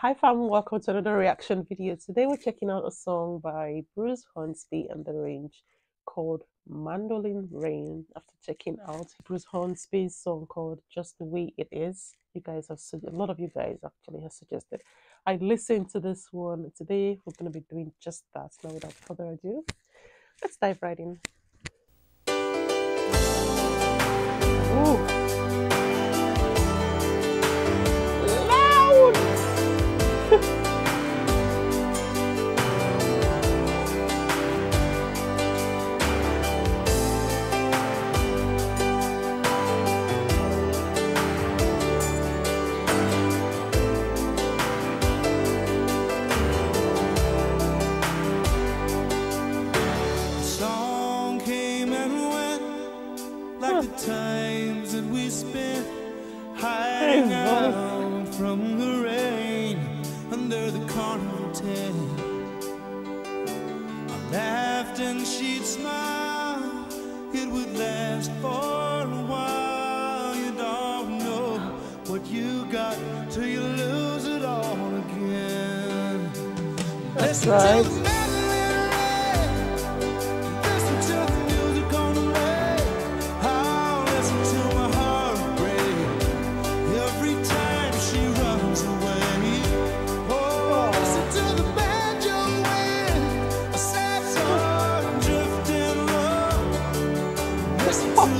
Hi fam, welcome to another reaction video. Today we're checking out a song by Bruce Hornsby and the Range called Mandolin Rain. After checking out Bruce Hornsby's song called Just the Way It Is, a lot of you guys actually have suggested I listened to this one. Today we're going to be doing just that. Now without further ado, let's dive right in. Ooh. The times that we spent hiding out from the rain under the carnival tent. I laughed and she'd smile. It would last for a while. You don't know what you got till you lose it all again. That's right.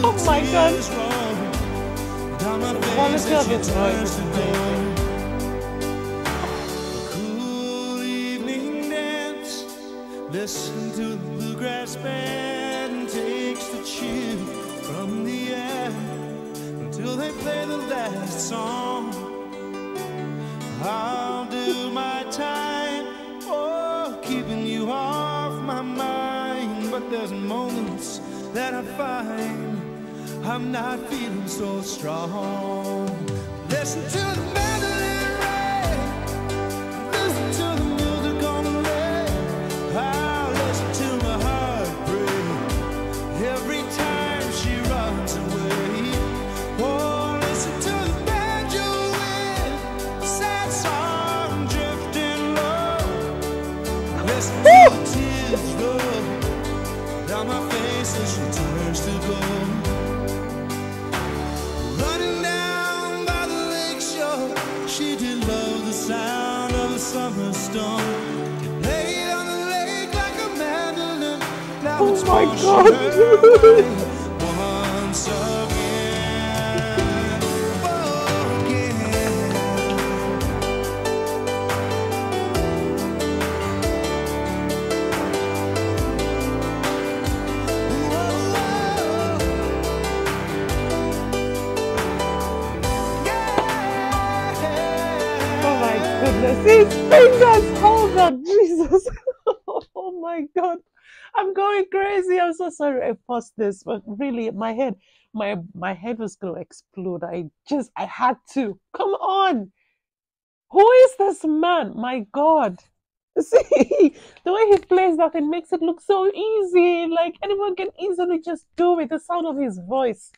Oh my God! Quality of his voice. Cool evening dance. Listen to the bluegrass band takes the chill from the air until they play the last song. I'll do my time, oh, keeping you off my mind. But there's moments that I find I'm not feeling so strong. Listen to the mandolin rain, listen to the music on the lake. I'll listen to my heart break every time she runs away. Oh, listen to the banjo wind, a sad song drifting low. Listen to the tears roll down my face as she turns to gold. Running down by the lake shore, she did love the sound of a summer storm. It played on the lake like a mandolin. Now oh my God! Once again, again. Goodness, his fingers, hold on, Jesus. Oh my God, I'm going crazy. I'm so sorry I paused this, but really my head was gonna explode. I had to. Come on, who is this man? My God. See, the way he plays that, it makes it look so easy, like anyone can easily just do it. The sound of his voice.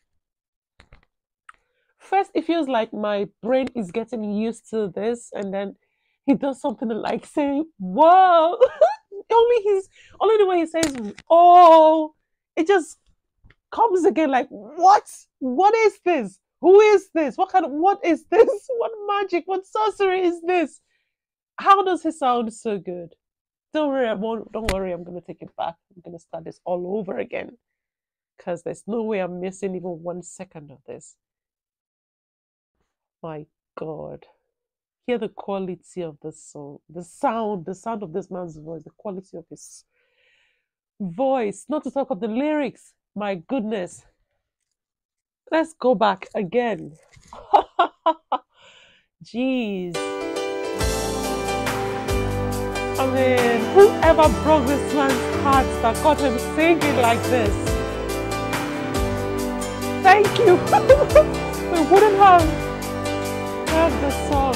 First, it feels like my brain is getting used to this, and then he does something like saying, "Whoa!" only the way he says, "Oh," it just comes again. Like, what? What is this? Who is this? What is this? What magic? What sorcery is this? How does he sound so good? Don't worry, don't worry. I'm gonna take it back. I'm gonna start this all over again because there's no way I'm missing even 1 second of this. My God. Hear the quality of the song, the sound of this man's voice, the quality of his voice, not to talk of the lyrics. My goodness. Let's go back again. Jeez. I mean, whoever broke this man's heart that got him singing like this? Thank you. We wouldn't have heard the song.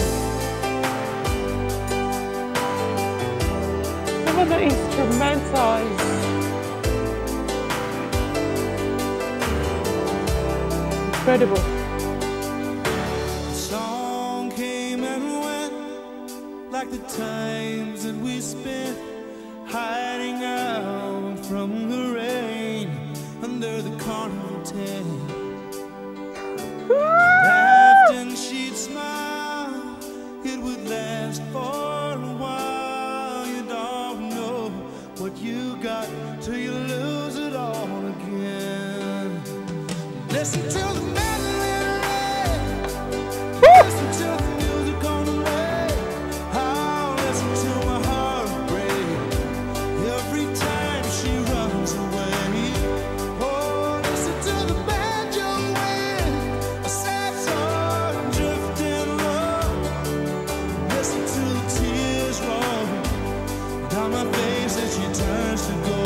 Even the instrumental is incredible. The song came and went like the times that we spent hiding out from the rain under the carnival tent. Laughed and she'd smile, it would last for a while. You don't know what you got till you lose it all again. Listen to the Mandolin ring, listen to the music on the radio. I'll listen to my heart break every time she runs away. Oh, listen to the banjo wind, a sad song drifting low. Listen to the tears roll down my face as she turns to gold.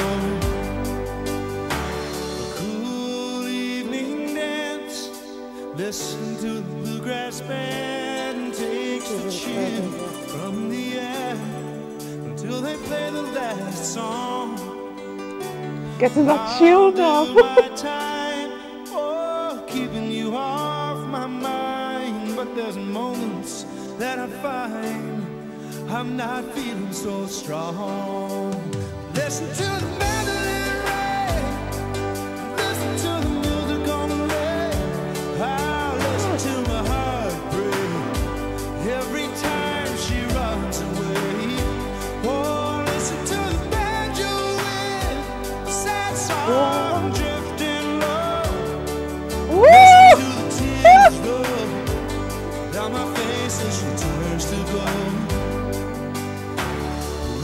Listen to the bluegrass band takes the chill from the air until they play the last song. Getting that chill now. My time, oh, keeping you off my mind. But there's moments that I find I'm not feeling so strong. Listen to the Mandolin ring, listen to the music on the radio. I'll listen to my heart break every time she runs away. Oh, listen to the banjo wind, a sad song drifting low. Listen to the tears roll down my face as she turns to gold.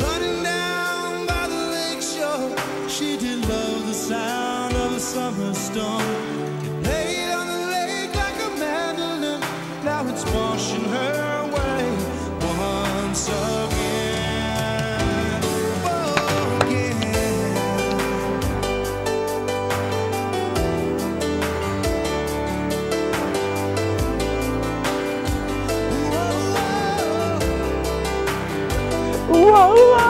Running down by the lake shore, she did love the sound of a summer storm. Now it's washing her away once again. Oh, again. Whoa, whoa.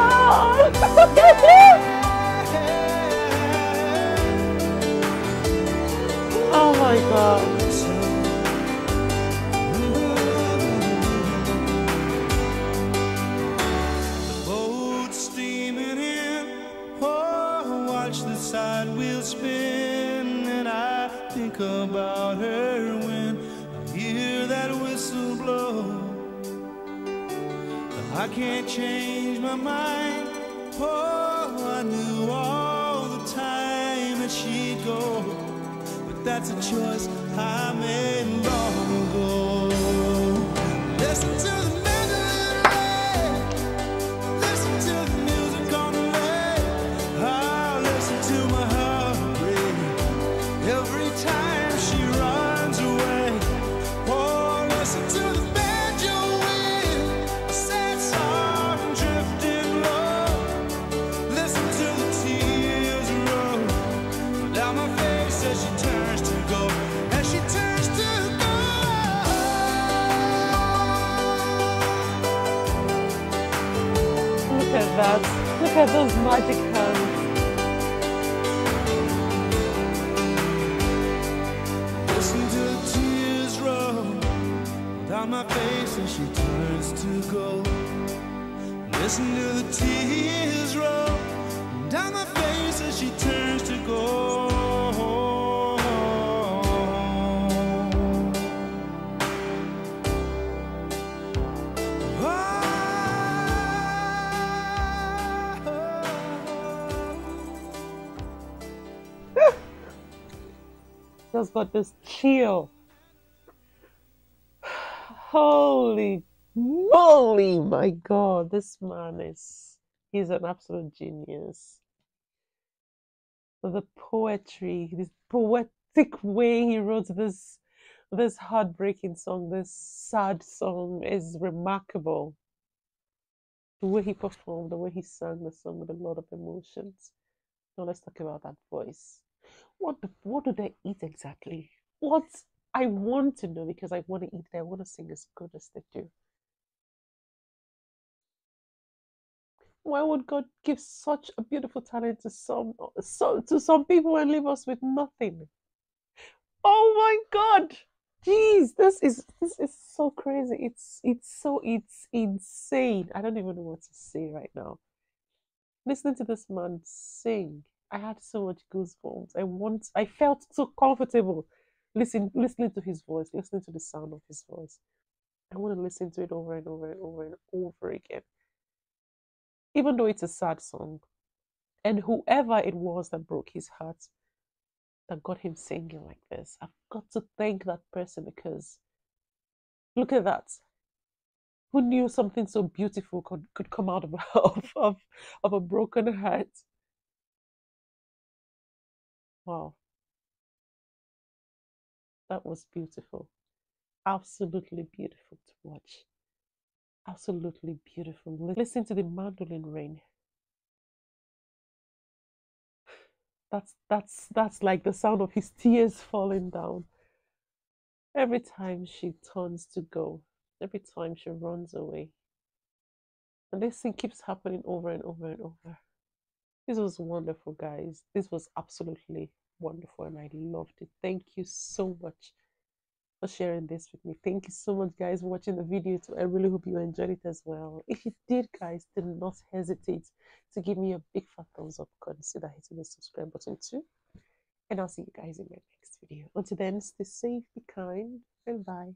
Oh my God. Side wheel spin, and I think about her when I hear that whistle blow. I can't change my mind. Oh, I knew all the time that she'd go, but that's a choice I made long ago. Listen to the Mandolin ring, listen to the music on the radio. I'll listen to my heart break every time she runs away. Oh, listen to the banjo wind, a sad song drifting low. Listen to the tears roll down my face as she turns to go, as she turns to go. Look at that. Look at those magic hands. Listen to the tears roll down my face as she turns to go. Listen to the tears roll down my face as she turns to go. Just got this chill. Holy moly, my God, this man he's an absolute genius. The poetry, this poetic way he wrote this heartbreaking song, this sad song is remarkable. The way he performed, the way he sang the song with a lot of emotions. Now let's talk about that voice. What do they eat exactly? What I want to know, because I want to eat it. I want to sing as good as they do. Why would God give such a beautiful talent to some people and leave us with nothing? Oh my God! Jeez, this is so crazy. It's insane. I don't even know what to say right now. Listening to this man sing, I had so much goosebumps. I felt so comfortable listening to his voice, listening to the sound of his voice. I want to listen to it over and over and over and over again. Even though it's a sad song. And whoever it was that broke his heart, that got him singing like this, I've got to thank that person because look at that. Who knew something so beautiful could come out of, of a broken heart? Wow, that was beautiful. Absolutely beautiful to watch. Absolutely beautiful. Listen to the mandolin rain. That's like the sound of his tears falling down. Every time she turns to go, every time she runs away. And this thing keeps happening over and over and over. This was wonderful, guys. This was absolutely wonderful, and I loved it. Thank you so much for sharing this with me. Thank you so much, guys, for watching the video too. I really hope you enjoyed it as well. If you did, guys, do not hesitate to give me a big fat thumbs up. Consider hitting the subscribe button too. And I'll see you guys in my next video. Until then, stay safe, be kind, and bye.